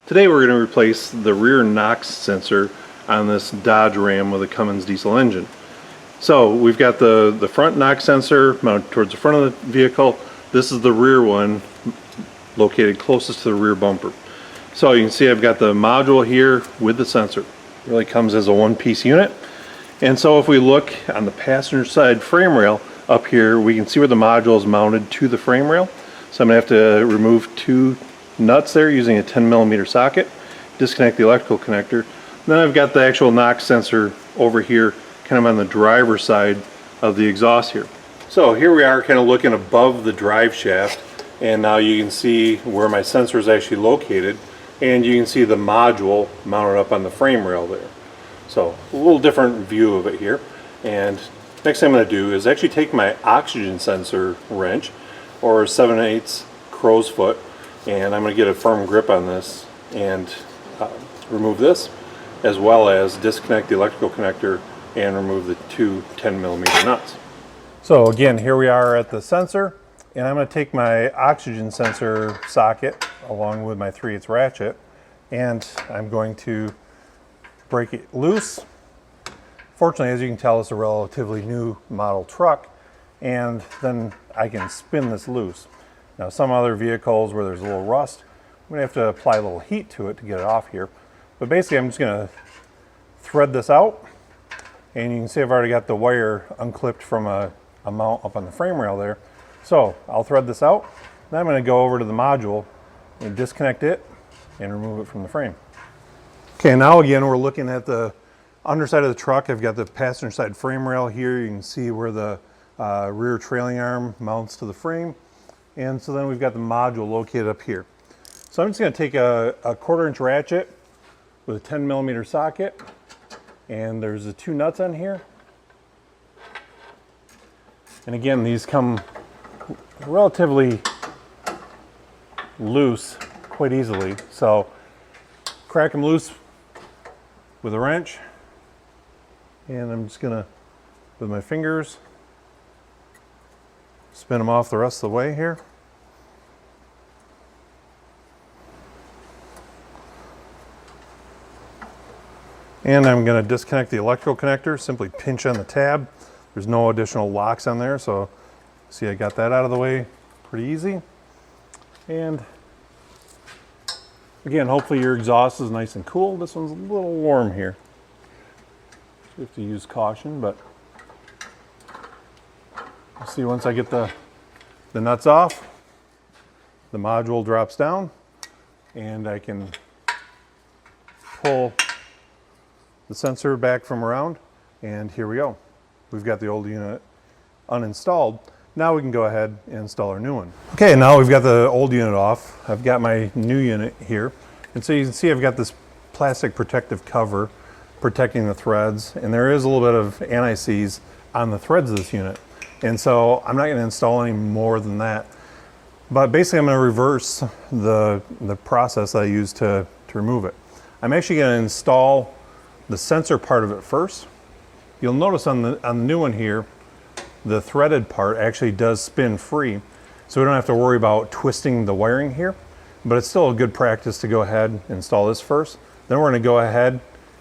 Today we're going to replace the rear NOx sensor on this Dodge Ram with a Cummins diesel engine. So we've got the front NOx sensor mounted towards the front of the vehicle. This is the rear one located closest to the rear bumper. So you can see I've got the module here with the sensor. It really comes as a one-piece unit. And so if we look on the passenger side frame rail up here, we can see where the module is mounted to the frame rail. So I'm going to have to remove two nuts there using a 10mm socket, disconnect the electrical connector. Then I've got the actual NOx sensor over here kind of on the driver's side of the exhaust here. So here we are kind of looking above the drive shaft, and now you can see where my sensor is actually located, and you can see the module mounted up on the frame rail there. So a little different view of it here. And next thing I'm going to do is actually take my oxygen sensor wrench, or 7/8 crow's foot, and I'm going to get a firm grip on this and remove this, as well as disconnect the electrical connector and remove the two 10mm nuts. So again, here we are at the sensor, and I'm going to take my oxygen sensor socket along with my 3/8 ratchet, and I'm going to break it loose. Fortunately, as you can tell, it's a relatively new model truck, and then I can spin this loose. Now, some other vehicles where there's a little rust, I'm going to have to apply a little heat to it to get it off here. But basically, I'm just going to thread this out, and you can see I've already got the wire unclipped from a mount up on the frame rail there. So I'll thread this out, then I'm going to go over to the module and disconnect it and remove it from the frame. Okay, now again, we're looking at the underside of the truck. I've got the passenger side frame rail here. You can see where the rear trailing arm mounts to the frame. And so then we've got the module located up here. So I'm just going to take a 1/4-inch ratchet with a 10mm socket, and there's the two nuts on here. And again, these come relatively loose quite easily. So crack them loose with a wrench, and I'm just going to, with my fingers, spin them off the rest of the way here. And I'm going to disconnect the electrical connector, simply pinch on the tab. There's no additional locks on there, so see I got that out of the way pretty easy. And again, hopefully your exhaust is nice and cool. This one's a little warm here. So you have to use caution, but you'll see once I get the nuts off, the module drops down, and I can pull the sensor back from around, and here we go. We've got the old unit uninstalled. Now we can go ahead and install our new one. Okay, now we've got the old unit off. I've got my new unit here. And so you can see I've got this plastic protective cover protecting the threads, and there is a little bit of anti-seize on the threads of this unit. And so I'm not going to install any more than that. But basically I'm going to reverse the process that I used to remove it. I'm actually going to install the sensor part of it first. You'll notice on the new one here, the threaded part actually does spin free, so we don't have to worry about twisting the wiring here, but it's still a good practice to go ahead and install this first. Then we're going to go ahead,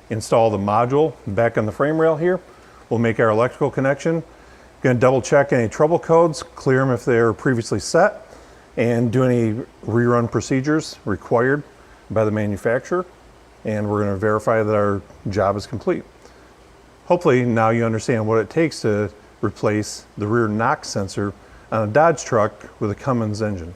install the module back on the frame rail here. We'll make our electrical connection. Going to double check any trouble codes, clear them if they're previously set, and do any rerun procedures required by the manufacturer. And we're going to verify that our job is complete. Hopefully now you understand what it takes to replace the rear NOx sensor on a Dodge truck with a Cummins engine.